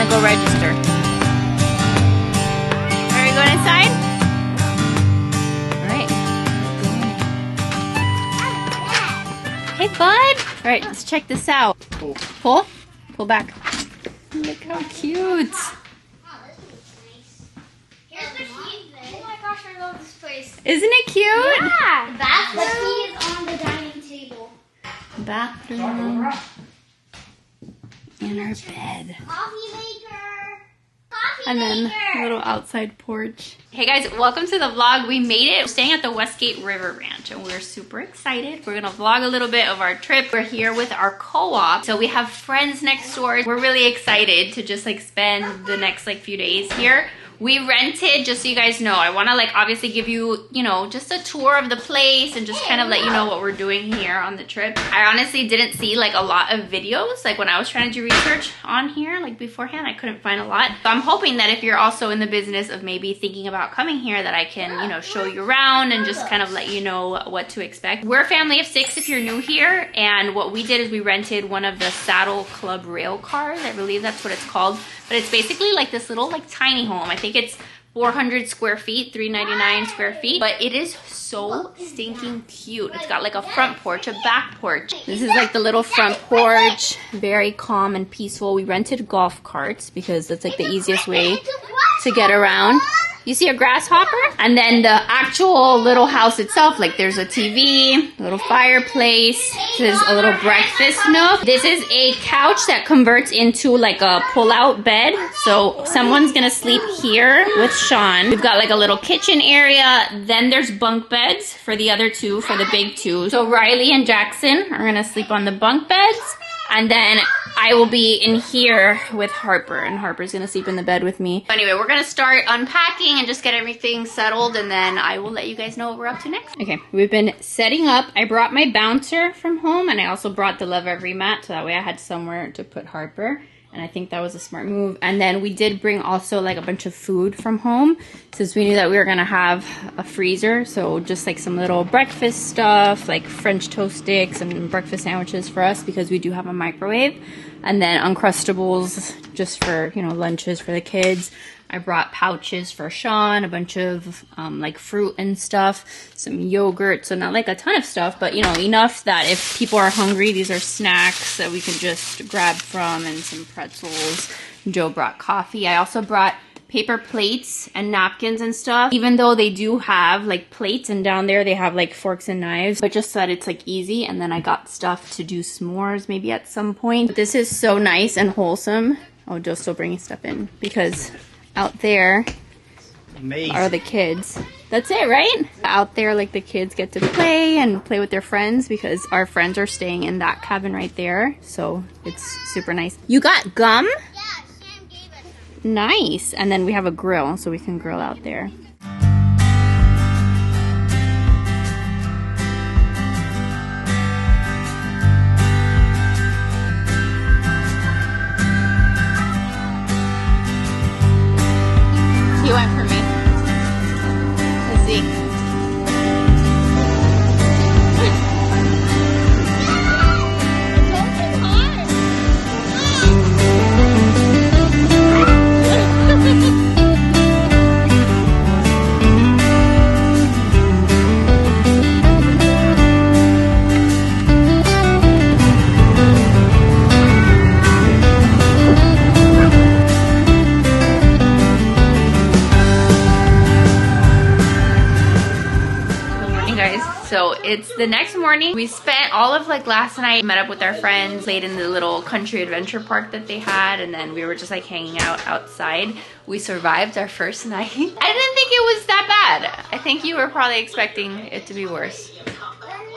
gonna go register. Are we going inside? All right. Hey, bud. All right, let's check this out. Pull? Pull back. Look how cute. Gosh, I love this place. Isn't it cute? Yeah. The bathroom is on the dining table. Bathroom. And our bed. Coffee maker. Coffee And then maker. a little outside porch. Hey guys, welcome to the vlog. We made it. We're staying at the Westgate River Ranch and we're super excited. We're gonna vlog a little bit of our trip. We're here with our co-op. So we have friends next door. We're really excited to just like spend the next like few days here. We rented, just so you guys know, I want to like obviously give you, you know, just a tour of the place and just kind of let you know what we're doing here on the trip. I honestly didn't see like a lot of videos. Like when I was trying to do research on here, like beforehand, I couldn't find a lot. So I'm hoping that if you're also in the business of maybe thinking about coming here, that I can, you know, show you around and just kind of let you know what to expect. We're a family of 6 if you're new here. And what we did is we rented one of the Saddle Club rail cars. I believe that's what it's called. But it's basically like this little like tiny home. I think it's 400 square feet, 399 square feet, but it is so stinking cute. It's got like a front porch, a back porch. This is like the little front porch, very calm and peaceful. We rented golf carts because that's like the easiest way to get around. You see a grasshopper? And then the actual little house itself, like there's a TV, a little fireplace, there's a little breakfast nook. This is a couch that converts into like a pull-out bed. So someone's gonna sleep here with Sean. We've got like a little kitchen area. Then there's bunk beds for the other two, for the big two. So Riley and Jackson are gonna sleep on the bunk beds. And then I will be in here with Harper, and Harper's gonna sleep in the bed with me. Anyway, we're gonna start unpacking and just get everything settled, and then I will let you guys know what we're up to next. Okay, we've been setting up. I brought my bouncer from home, and I also brought the Love Every mat, so that way I had somewhere to put Harper. And I think that was a smart move. And then we did bring also like a bunch of food from home since we knew that we were gonna have a freezer. So just like some little breakfast stuff, like French toast sticks and breakfast sandwiches for us because we do have a microwave. And then Uncrustables just for, you know, lunches for the kids. I brought pouches for Sean, a bunch of like fruit and stuff, some yogurt, so not like a ton of stuff, but you know, enough that if people are hungry, these are snacks that we can just grab from, and some pretzels. Joe brought coffee. I also brought paper plates and napkins and stuff, even though they do have like plates and down there they have like forks and knives, but just so that it's like easy. And then I got stuff to do s'mores maybe at some point. But this is so nice and wholesome. Oh, Joe's still bringing stuff in because out there are the kids. That's it, right? Out there, like the kids get to play and play with their friends because our friends are staying in that cabin right there. So it's super nice. You got gum? Yeah, Sam gave it. Nice. And then we have a grill so we can grill out there. He went for me. Let's see. So it's the next morning. We spent all of like last night, met up with our friends, played in the little country adventure park that they had, and then we were just like hanging out outside. We survived our first night. I didn't think it was that bad. I think you were probably expecting it to be worse.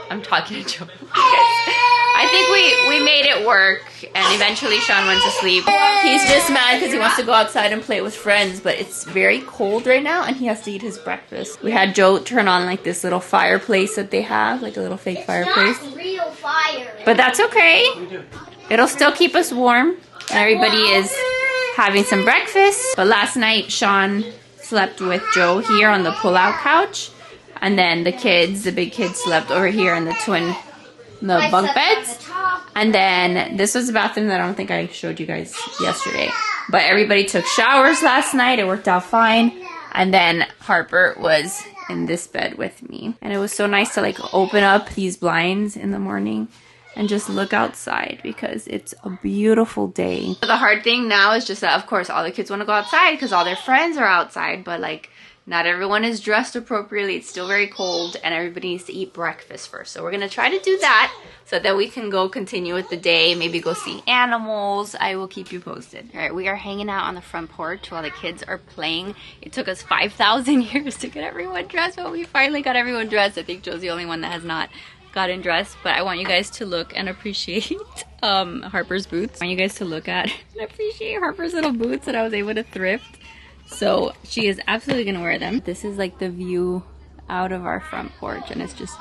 I'm talking to Joe. I think we made it work, and eventually Sean went to sleep. He's just mad because he wants to go outside and play with friends, but it's very cold right now and he has to eat his breakfast. We had Joe turn on like this little fireplace that they have, like a little fake fireplace. Not real fire. But that's okay. It'll still keep us warm. And everybody is having some breakfast. But last night Sean slept with Joe here on the pull-out couch. And then the kids, the big kids, slept over here in the bunk beds. And then this was the bathroom that I don't think I showed you guys yesterday. But everybody took showers last night. It worked out fine. And then Harper was in this bed with me. And it was so nice to like open up these blinds in the morning and just look outside because it's a beautiful day. The hard thing now is just that, of course, all the kids want to go outside because all their friends are outside, but like not everyone is dressed appropriately. It's still very cold and everybody needs to eat breakfast first. So we're gonna try to do that so that we can go continue with the day, maybe go see animals. I will keep you posted. All right, we are hanging out on the front porch while the kids are playing. It took us 5,000 years to get everyone dressed, but we finally got everyone dressed. I think Joe's the only one that has not gotten dressed, but I want you guys to look and appreciate Harper's boots. I want you guys to look at and appreciate Harper's little boots that I was able to thrift. So she is absolutely gonna wear them. This is like the view out of our front porch and it's just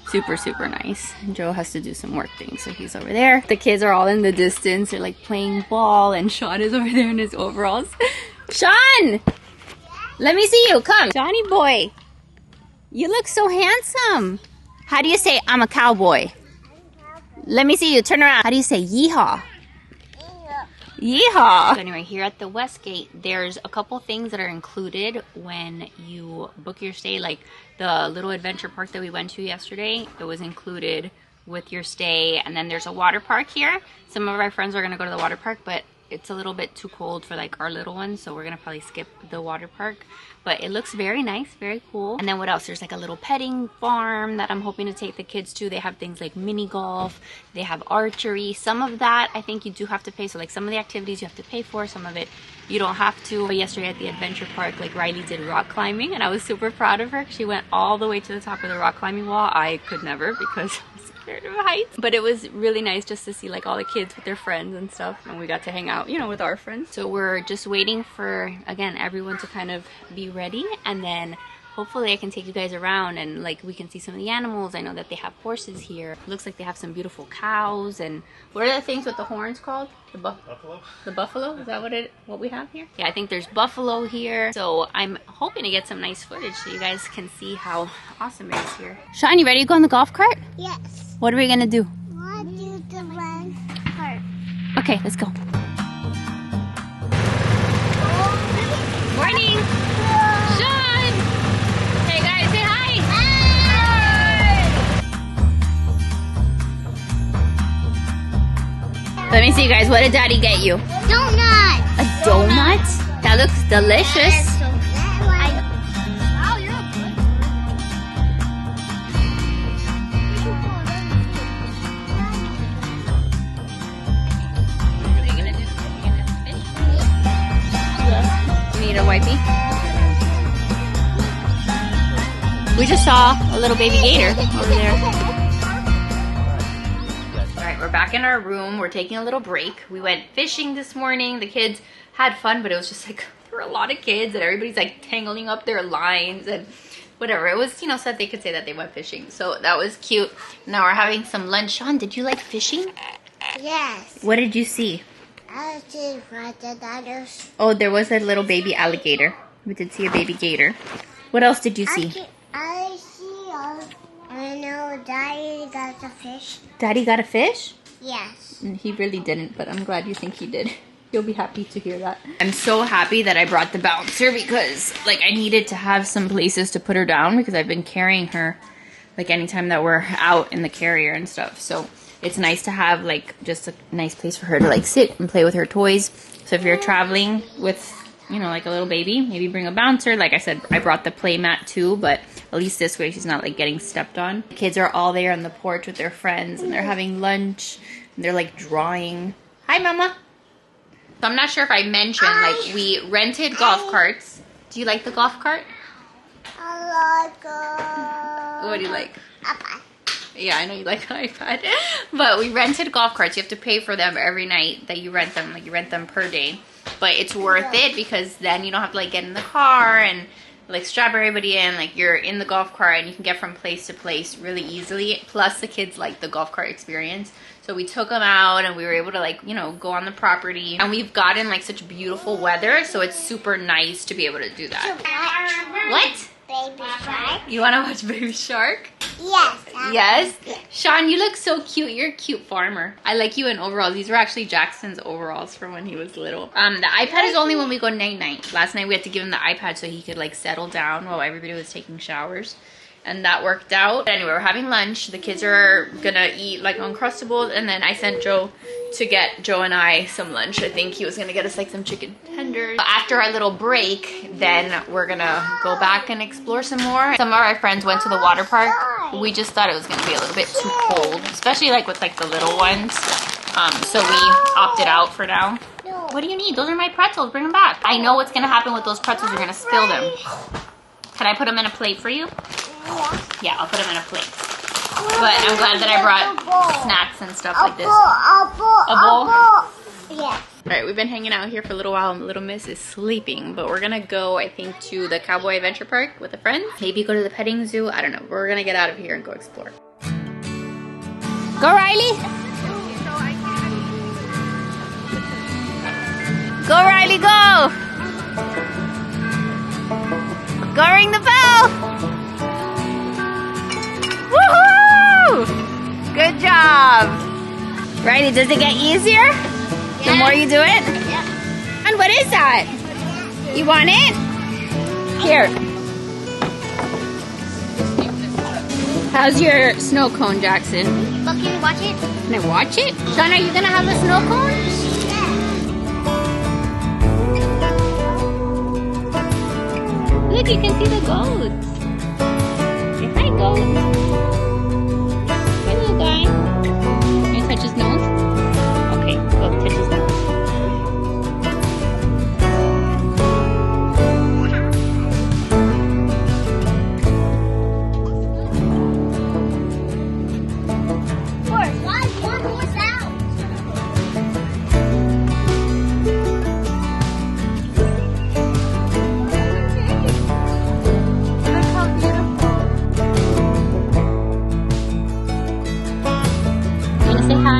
super, super nice. And Joe has to do some work things, so he's over there. The kids are all in the distance. They're like playing ball and Sean is over there in his overalls. Sean! Let me see you, come. Johnny boy, you look so handsome. How do you say I'm a cowboy? Let me see you, turn around. How do you say yeehaw? Yeehaw! So anyway, here at the Westgate, there's a couple things that are included when you book your stay. Like the little adventure park that we went to yesterday, it was included with your stay. And then there's a water park here. Some of our friends are gonna go to the water park, but it's a little bit too cold for like our little ones, so we're gonna probably skip the water park. But it looks very nice, very cool. And then what else? There's like a little petting farm that I'm hoping to take the kids to. They have things like mini golf, they have archery. Some of that I think you do have to pay. So like some of the activities you have to pay for, some of it you don't have to. But yesterday at the adventure park, like Riley did rock climbing and I was super proud of her. She went all the way to the top of the rock climbing wall. I could never because of heights. But it was really nice just to see like all the kids with their friends and stuff, and we got to hang out, you know, with our friends. So we're just waiting for, again, everyone to kind of be ready, and then hopefully I can take you guys around and like we can see some of the animals. I know that they have horses here. It looks like they have some beautiful cows. And what are the things with the horns called? The buffalo. The buffalo? Is that what we have here? Yeah, I think there's buffalo here. So I'm hoping to get some nice footage so you guys can see how awesome it is here. Sean, you ready to go on the golf cart? Yes. What are we gonna do? We'll do the one part. Okay, let's go. Morning! Sean! Hey guys, say hi! Hi! Let me see, guys. What did Daddy get you? Donut! A donut? That looks delicious. Wow, you're a good one. What are you gonna do? You gonna fish? You need a wipey? We just saw a little baby gator over there. Alright, we're back in our room. We're taking a little break. We went fishing this morning. The kids had fun, but it was just like, there were a lot of kids and everybody's like tangling up their lines and whatever. It was, you know, so that they could say that they went fishing. So that was cute. Now we're having some lunch. Sean, did you like fishing? Yes. What did you see? I see crocodiles. Oh, there was a little baby alligator. We did see a baby gator. What else did you see? I see, I know Daddy got a fish. Daddy got a fish? Yes. He really didn't, but I'm glad you think he did. You'll be happy to hear that. I'm so happy that I brought the bouncer because like I needed to have some places to put her down because I've been carrying her like anytime that we're out in the carrier and stuff. So it's nice to have like just a nice place for her to like sit and play with her toys. So if you're traveling with, you know, like a little baby, maybe bring a bouncer. Like I said, I brought the play mat too, but at least this way she's not like getting stepped on. The kids are all there on the porch with their friends and they're having lunch and they're like drawing. Hi, Mama. So I'm not sure if I mentioned, like we rented golf carts. Do you like the golf cart? I like What do you like? iPad. Yeah, I know you like an iPad. But we rented golf carts. You have to pay for them every night that you rent them. Like you rent them per day. But it's worth it because then you don't have to like get in the car and like strap everybody in. Like you're in the golf cart and you can get from place to place really easily. Plus the kids like the golf cart experience. So we took them out and we were able to like, you know, go on the property. And we've gotten like such beautiful weather. So it's super nice to be able to do that. What? Baby Shark. You want to watch Baby Shark? Yes. Yes? Sean, you look so cute. You're a cute farmer. I like you in overalls. These were actually Jackson's overalls from when he was little. The iPad is only when we go night-night. Last night we had to give him the iPad so he could like settle down while everybody was taking showers. And that worked out. Anyway, we're having lunch. The kids are gonna eat like Uncrustables, and then I sent Joe to get Joe and I some lunch. I think he was gonna get us like some chicken tenders. After our little break, then we're gonna go back and explore some more. Some of our friends went to the water park. We just thought it was gonna be a little bit too cold, especially like with like the little ones. So we opted out for now. What do you need? Those are my pretzels. Bring them back. I know what's gonna happen with those pretzels. You're gonna spill them. Can I put them in a plate for you? Yeah, I'll put them in a plate. But I'm glad that I brought snacks and stuff like this. A bowl? Yes. Alright, we've been hanging out here for a little while and Little Miss is sleeping. But we're gonna go, I think, to the Cowboy Adventure Park with a friend. Maybe go to the petting zoo. I don't know. We're gonna get out of here and go explore. Go, Riley! Go, Riley, go! Go ring the bell! Woohoo! Good job! Riley, does it get easier? The more you do it? Yeah. And what is that? You want it? Here. How's your snow cone, Jackson? Look, can you watch it? Can I watch it? Sean, are you gonna have a snow cone? Look, you can see the goats. Say hi, goats. Hi, little guy. Can you touch his nose? Okay, go touch his nose. One more sound. Look how beautiful. You wanna say hi?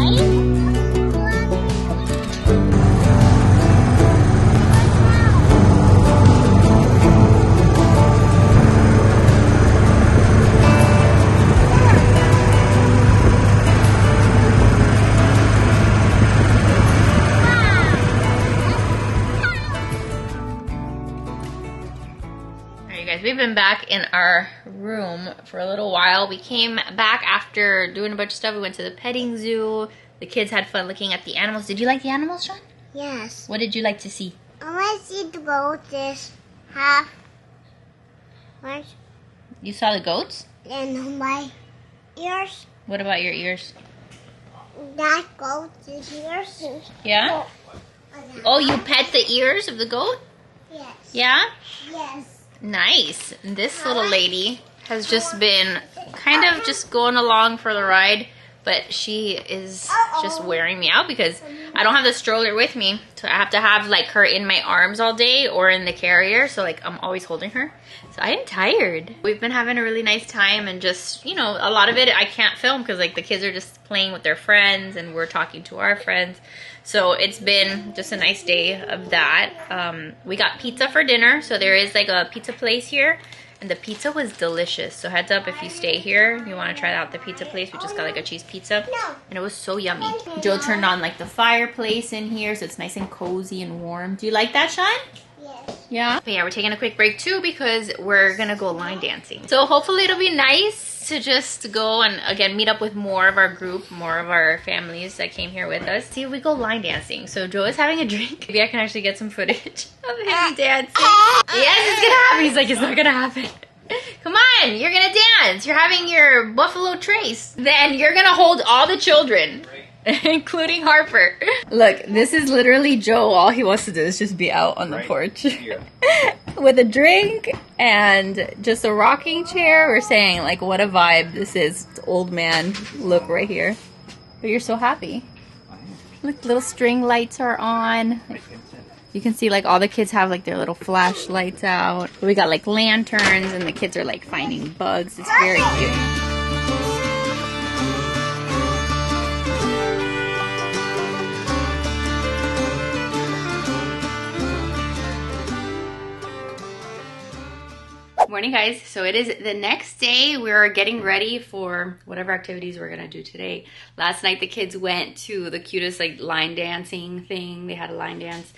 We've been back in our room for a little while. We came back after doing a bunch of stuff. We went to the petting zoo. The kids had fun looking at the animals. Did you like the animals, Sean? Yes. What did you like to see? I want to see the goat this half. What? You saw the goats? And my ears. What about your ears? That goat's ears. Yeah? Oh, you pet the ears of the goat? Yes. Yeah? Yes. Nice. This little lady has just been kind of just going along for the ride, but she is just wearing me out because I don't have the stroller with me, so I have to have like her in my arms all day or in the carrier, so like I'm always holding her. So I am tired. We've been having a really nice time, and just, you know, a lot of it I can't film because like the kids are just playing with their friends and we're talking to our friends. So it's been just a nice day of that. We got pizza for dinner. So there is like a pizza place here, and the pizza was delicious. So heads up, if you stay here, you want to try out the pizza place. We just got like a cheese pizza, and it was so yummy. Joe turned on like the fireplace in here, so it's nice and cozy and warm. Do you like that, Sean? Yes. Yeah? But yeah, we're taking a quick break too because we're gonna go line dancing. So hopefully it'll be nice to just go and again meet up with more of our group, more of our families that came here with us. See if we go line dancing. So Joe is having a drink. Maybe I can actually get some footage of him dancing. Yes, it's gonna happen. He's like, it's not gonna happen. Come on, you're gonna dance. You're having your Buffalo Trace. Then you're gonna hold all the children, including Harper. Look, this is literally Joe. All he wants to do is just be out on the porch with a drink and just a rocking chair. We're saying like what a vibe this is. It's old man look right here. But you're so happy. Look, little string lights are on. You can see like all the kids have like their little flashlights out. We got like lanterns and the kids are like finding bugs. It's very cute. We're morning, guys. So it is the next day. We're getting ready for whatever activities we're gonna do today. Last night the kids went to the cutest like line dancing thing. They had a line dance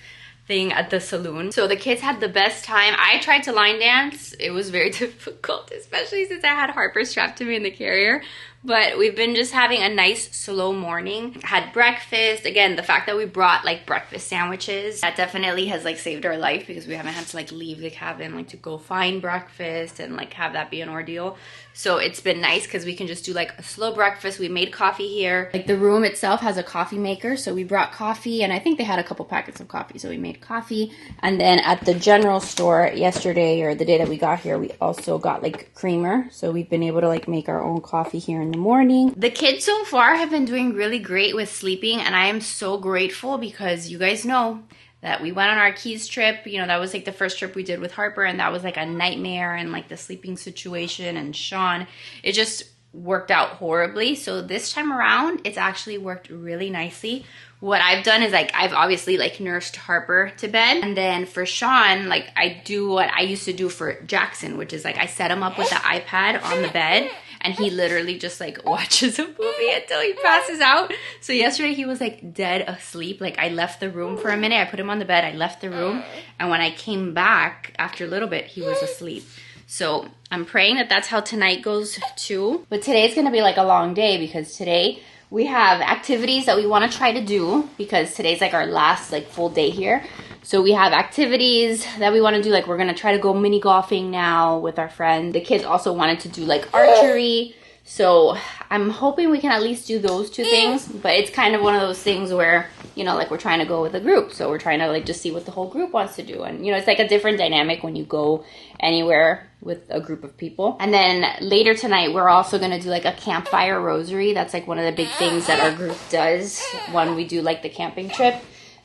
thing at the saloon. So the kids had the best time. I tried to line dance. It was very difficult, especially since I had Harper strapped to me in the carrier. But we've been just having a nice slow morning. Had breakfast. Again, the fact that we brought like breakfast sandwiches, that definitely has like saved our life because we haven't had to like leave the cabin like to go find breakfast and like have that be an ordeal. So it's been nice because we can just do like a slow breakfast. We made coffee here. Like the room itself has a coffee maker. So we brought coffee and I think they had a couple packets of coffee. So we made coffee. And then at the general store yesterday or the day that we got here, we also got like creamer. So we've been able to like make our own coffee here in the morning. The kids so far have been doing really great with sleeping. And I am so grateful because you guys know that we went on our Keys trip. You know, that was like the first trip we did with Harper and that was like a nightmare and like the sleeping situation and Sean, it just worked out horribly. So this time around, it's actually worked really nicely. What I've done is like, I've obviously like nursed Harper to bed. And then for Sean, like I do what I used to do for Jackson, which is like I set him up with the iPad on the bed and he literally just like watches a movie until he passes out. So yesterday he was like dead asleep. Like I left the room for a minute. I put him on the bed. I left the room. And when I came back after a little bit, he was asleep. So I'm praying that that's how tonight goes too. But today's going to be like a long day because today we have activities that we want to try to do because today's like our last like full day here. So we have activities that we want to do. Like we're going to try to go mini golfing now with our friend. The kids also wanted to do like archery. So I'm hoping we can at least do those two things. But it's kind of one of those things where, you know, like we're trying to go with a group. So we're trying to like just see what the whole group wants to do. And, you know, it's like a different dynamic when you go anywhere with a group of people. And then later tonight, we're also going to do like a campfire rosary. That's like one of the big things that our group does when we do like the camping trip.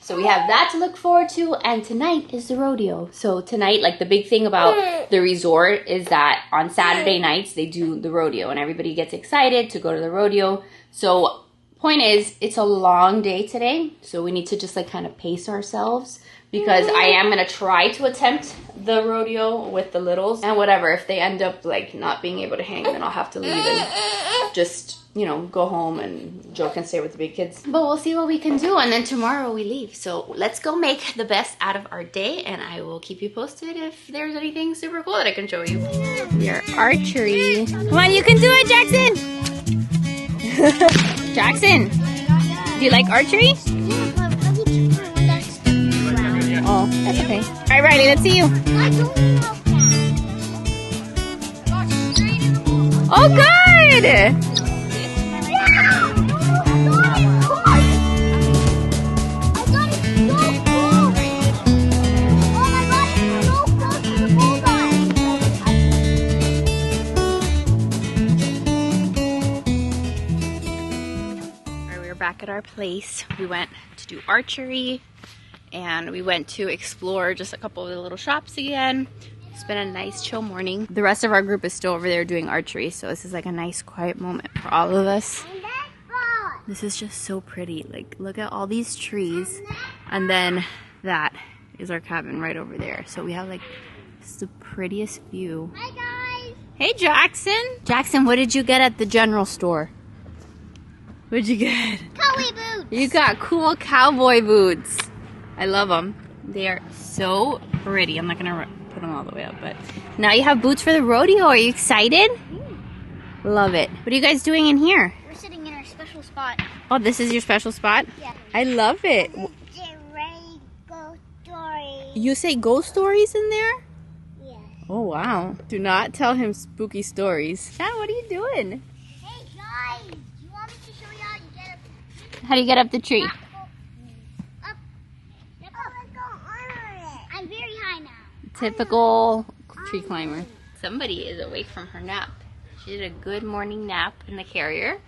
So we have that to look forward to, and tonight is the rodeo. So tonight, like the big thing about the resort is that on Saturday nights, they do the rodeo, and everybody gets excited to go to the rodeo. So point is, it's a long day today, so we need to just like kind of pace ourselves because I am going to try to attempt the rodeo with the littles, and whatever, if they end up like not being able to hang, then I'll have to leave and just, you know, go home and Joe can stay with the big kids. But we'll see what we can do, and then tomorrow we leave. So let's go make the best out of our day, and I will keep you posted if there's anything super cool that I can show you. We are archery. Come on, you can do it, Jackson! Jackson, do you like archery? Oh, that's okay. All right, Riley, let's see you. Oh, good! Back at our place. We went to do archery and we went to explore just a couple of the little shops again. It's been a nice chill morning. The rest of our group is still over there doing archery, so this is like a nice quiet moment for all of us. This is just so pretty. Like, look at all these trees, and then that is our cabin right over there. So we have like just the prettiest view. Hi guys. Hey Jackson. Jackson, what did you get at the general store? What'd you get? Cowboy boots. You got cool cowboy boots. I love them. They are so pretty. I'm not gonna put them all the way up, but now you have boots for the rodeo. Are you excited? Love it. What are you guys doing in here? We're sitting in our special spot. Oh, this is your special spot? Yeah. I love it. Ghost stories. You say ghost stories in there? Yeah. Oh, wow. Do not tell him spooky stories. Dad, what are you doing? Hey, guys. You want me to show you how you get up? How do you get up the tree? Up. I'm very high now. Typical tree climber. Somebody is awake from her nap. She did a good morning nap in the carrier,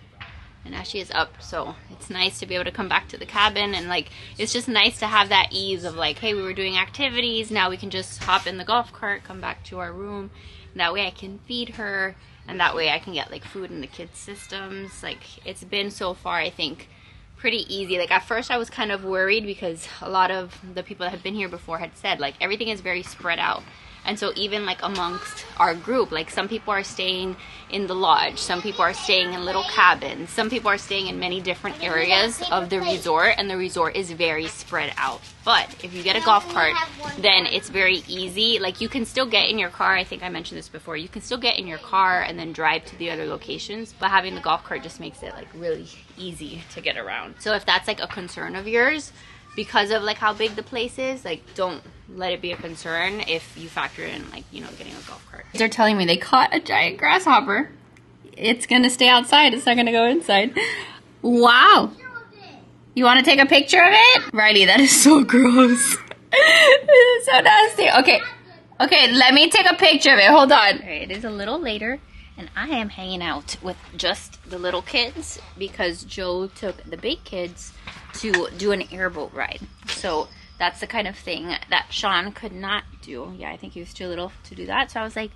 and now she is up. So it's nice to be able to come back to the cabin, and like it's just nice to have that ease of like, hey, we were doing activities, now we can just hop in the golf cart, come back to our room, and that way I can feed her, and that way I can get like food in the kids' systems. Like it's been so far, I think, pretty easy. Like at first I was kind of worried because a lot of the people that had been here before had said like everything is very spread out. And so even like amongst our group, like some people are staying in the lodge, some people are staying in little cabins, some people are staying in many different areas of the resort, and the resort is very spread out. But if you get a golf cart, then it's very easy. Like you can still get in your car, I think I mentioned this before, you can still get in your car and then drive to the other locations, but having the golf cart just makes it like really easy to get around. So if that's like a concern of yours, because of like how big the place is, like don't let it be a concern if you factor in like, you know, getting a golf cart. They're telling me they caught a giant grasshopper. It's gonna stay outside, it's not gonna go inside. Wow. You wanna take a picture of it? Riley, that is so gross. This is so nasty. Okay, let me take a picture of it, hold on. Okay, it is a little later and I am hanging out with just the little kids because Joe took the big kids to do an airboat ride. So that's the kind of thing that Sean could not do. Yeah, I think he was too little to do that. So I was like,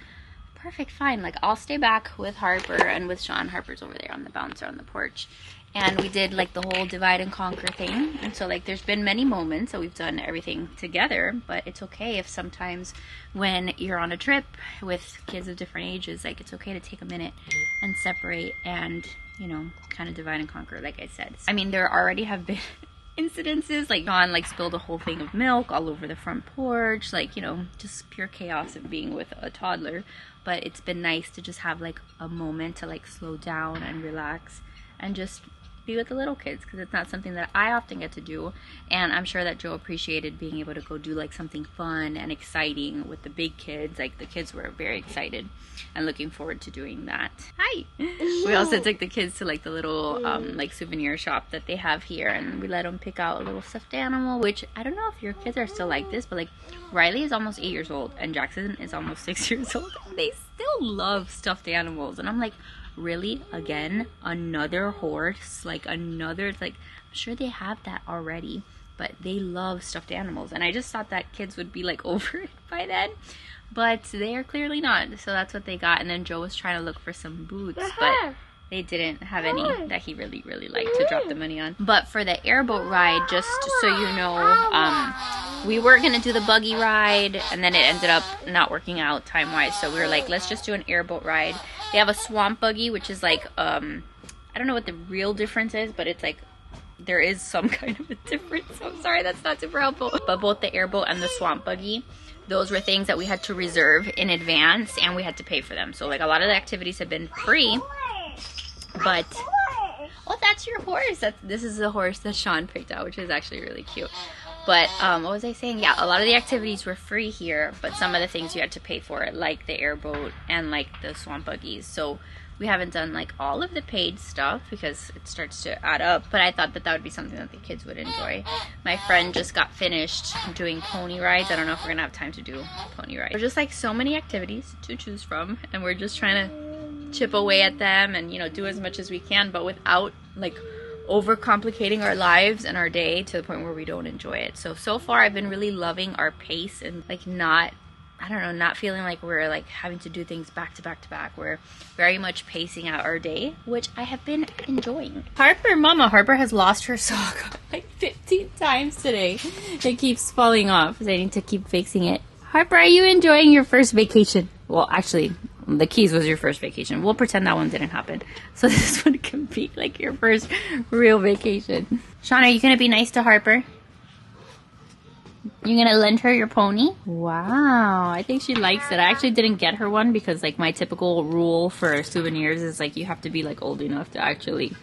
perfect, fine. Like I'll stay back with Harper and with Sean. Harper's over there on the bouncer on the porch. And we did like the whole divide and conquer thing. And so like there's been many moments that we've done everything together, but it's okay if sometimes when you're on a trip with kids of different ages, like it's okay to take a minute and separate and, you know, kind of divide and conquer, like I said. I mean, there already have been incidences, like John like spilled a whole thing of milk all over the front porch, like, you know, just pure chaos of being with a toddler. But it's been nice to just have like a moment to like slow down and relax and just be with the little kids, because it's not something that I often get to do. And I'm sure that Joe appreciated being able to go do like something fun and exciting with the big kids. Like the kids were very excited and looking forward to doing that. Hi. We also took the kids to like the little like souvenir shop that they have here, and we let them pick out a little stuffed animal, which I don't know if your kids are still like this, but like Riley is almost 8 years old and Jackson is almost 6 years old. They still love stuffed animals, and I'm like, really? Again? Another horse? Like another, like, I'm sure they have that already, but they love stuffed animals. And I just thought that kids would be like over it by then, but they are clearly not. So that's what they got. And then Joe was trying to look for some boots, but they didn't have any that he really liked to drop the money on. But for the airboat ride, just so you know, we were gonna do the buggy ride, and then it ended up not working out time-wise. So we were like, let's just do an airboat ride. They have a swamp buggy, which is like, I don't know what the real difference is, but it's like, there is some kind of a difference. I'm sorry, that's not super helpful. But both the airboat and the swamp buggy, those were things that we had to reserve in advance, and we had to pay for them. So like a lot of the activities have been free, but, oh, that's your horse. This is the horse that Sean picked out, which is actually really cute. But what was I saying? Yeah, a lot of the activities were free here, but some of the things you had to pay for, like the airboat and like the swamp buggies. So we haven't done like all of the paid stuff because it starts to add up, but I thought that that would be something that the kids would enjoy. My friend just got finished doing pony rides. I don't know if we're gonna have time to do pony rides. There's just like so many activities to choose from, and we're just trying to chip away at them and, you know, do as much as we can, but without like overcomplicating our lives and our day to the point where we don't enjoy it. So far I've been really loving our pace and like not feeling like we're like having to do things back to back to back. We're very much pacing out our day, which I have been enjoying. Mama Harper has lost her sock like 15 times today. It keeps falling off, so I need to keep fixing it. Harper, are you enjoying your first vacation? Well, actually, the Keys was your first vacation. We'll pretend that one didn't happen. So this one can be like your first real vacation. Sean, are you gonna be nice to Harper? You gonna lend her your pony? Wow, I think she likes it. I actually didn't get her one because like my typical rule for souvenirs is like you have to be like old enough to actually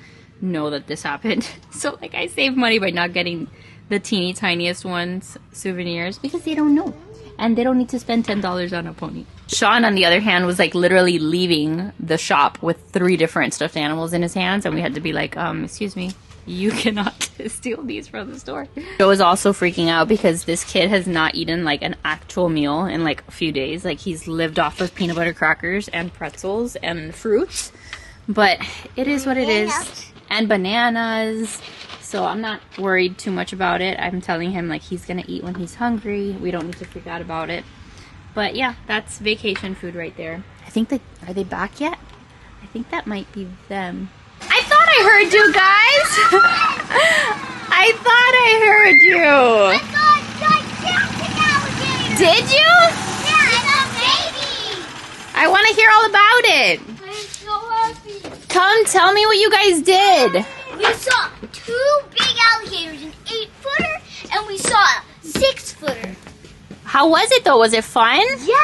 know that this happened. So like I save money by not getting the teeny tiniest ones souvenirs because they don't know. And they don't need to spend $10 on a pony. Sean, on the other hand, was like literally leaving the shop with 3 different stuffed animals in his hands, and we had to be like, excuse me, you cannot steal these from the store. Joe was also freaking out because this kid has not eaten like an actual meal in like a few days. Like he's lived off of peanut butter crackers and pretzels and fruits, but it is what it is. And bananas. So I'm not worried too much about it. I'm telling him like he's gonna eat when he's hungry. We don't need to freak out about it. But yeah, that's vacation food right there. I think are they back yet? I think that might be them. I thought I heard you guys. I thought I heard you. I saw a gigantic alligator. Did you? Yeah, I saw I want to hear all about it. I'm so happy. Come, tell me what you guys did. We saw 2 big alligators, an 8-footer, and we saw a 6-footer. How was it though? Was it fun? Yeah,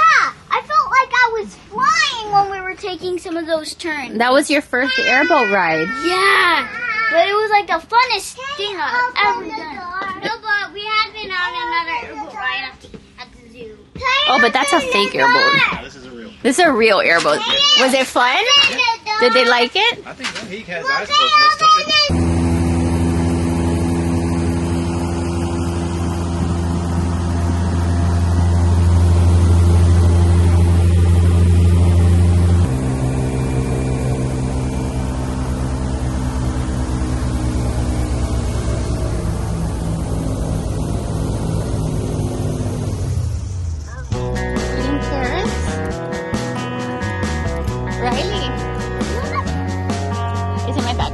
I felt like I was flying when we were taking some of those turns. That was your first airboat ride. Yeah, but it was like the funnest thing I've ever done. No, but we had been on another airboat ride at the zoo. Oh, but that's a fake airboat. No, this is a real. This is a real airboat. Was it fun? Did they like it? I think he has eyes closed most of it. Eating carrots? Riley. Is it my back?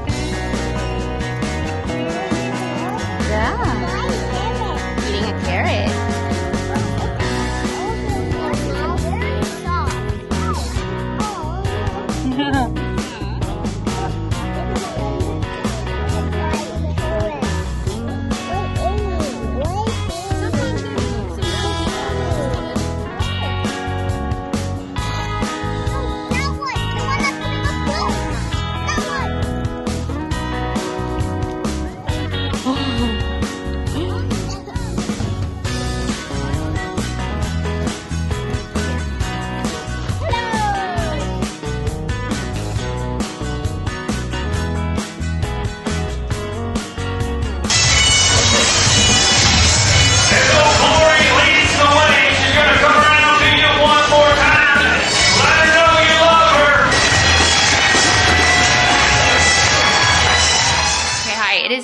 Yeah. Eating a carrot.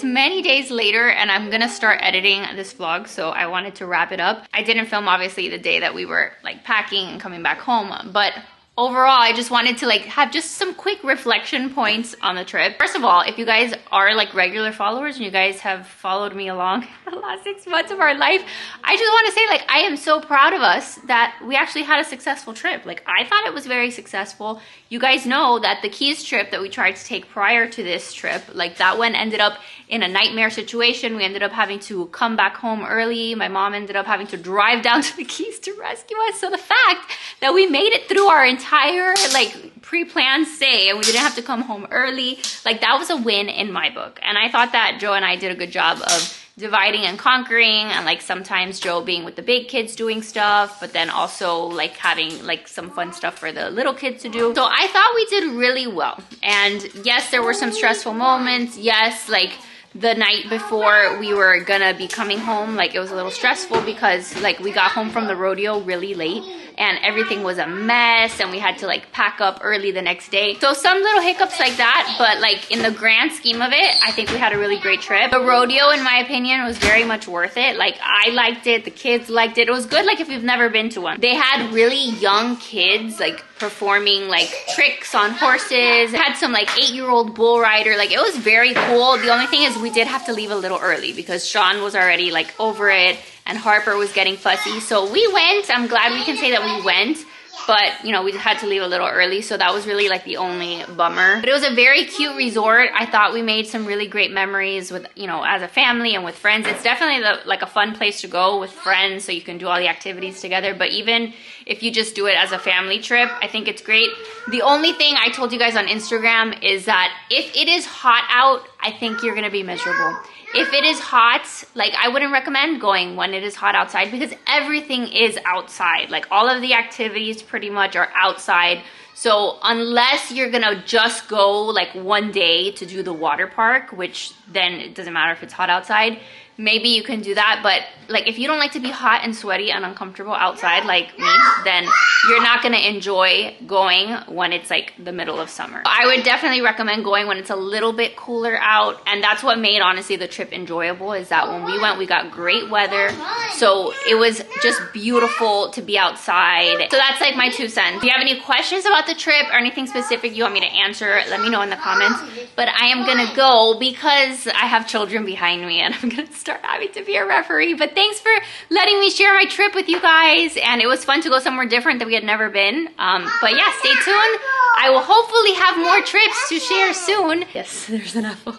Many days later, and I'm gonna start editing this vlog, so I wanted to wrap it up. I didn't film obviously the day that we were like packing and coming back home, but overall I just wanted to like have just some quick reflection points on the trip. First of all, if you guys are like regular followers and you guys have followed me along the last 6 months of our life, I just want to say like I am so proud of us that we actually had a successful trip. Like I thought it was very successful. You guys know that the Keys trip that we tried to take prior to this trip, like that one ended up in a nightmare situation. We ended up having to come back home early. My mom ended up having to drive down to the Keys to rescue us. So the fact that we made it through our entire like pre-planned stay and we didn't have to come home early, like that was a win in my book. And I thought that Joe and I did a good job of dividing and conquering, and like sometimes Joe being with the big kids doing stuff, but then also like having like some fun stuff for the little kids to do. So I thought we did really well. And yes, there were some stressful moments. Yes, like the night before we were gonna be coming home, like it was a little stressful because like we got home from the rodeo really late and everything was a mess and we had to like pack up early the next day. So some little hiccups like that, but like in the grand scheme of it, I think we had a really great trip. The rodeo, in my opinion, was very much worth it. Like I liked it, the kids liked it. It was good like if you've never been to one. They had really young kids like performing like tricks on horses. Had some like 8-year-old bull rider. Like it was very cool. The only thing is we did have to leave a little early because Sean was already like over it and Harper was getting fussy. So we went. I'm glad we can say that we went, but you know, we had to leave a little early. So that was really like the only bummer. But it was a very cute resort. I thought we made some really great memories with, you know, as a family and with friends. It's definitely like a fun place to go with friends so you can do all the activities together. But even if you just do it as a family trip, I think it's great. The only thing I told you guys on Instagram is that if it is hot out, I think you're gonna be miserable. If it is hot, like I wouldn't recommend going when it is hot outside because everything is outside. Like all of the activities pretty much are outside. So unless you're gonna just go like one day to do the water park, which then it doesn't matter if it's hot outside, maybe you can do that. But like if you don't like to be hot and sweaty and uncomfortable outside like me, then you're not gonna enjoy going when it's like the middle of summer. I would definitely recommend going when it's a little bit cooler out, and that's what made honestly the trip enjoyable, is that when we went we got great weather, so it was just beautiful to be outside. So that's like my 2 cents. If you have any questions about the the trip or anything specific you want me to answer, let me know in the comments. But I am gonna go because I have children behind me and I'm gonna start having to be a referee. But thanks for letting me share my trip with you guys, and it was fun to go somewhere different that we had never been. But yeah, stay tuned. I will hopefully have more trips to share soon. Yes, there's an apple.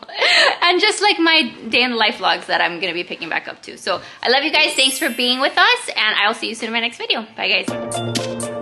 And just like my day in the life vlogs that I'm gonna be picking back up too. So I love you guys. Thanks for being with us, and I'll see you soon in my next video. Bye guys.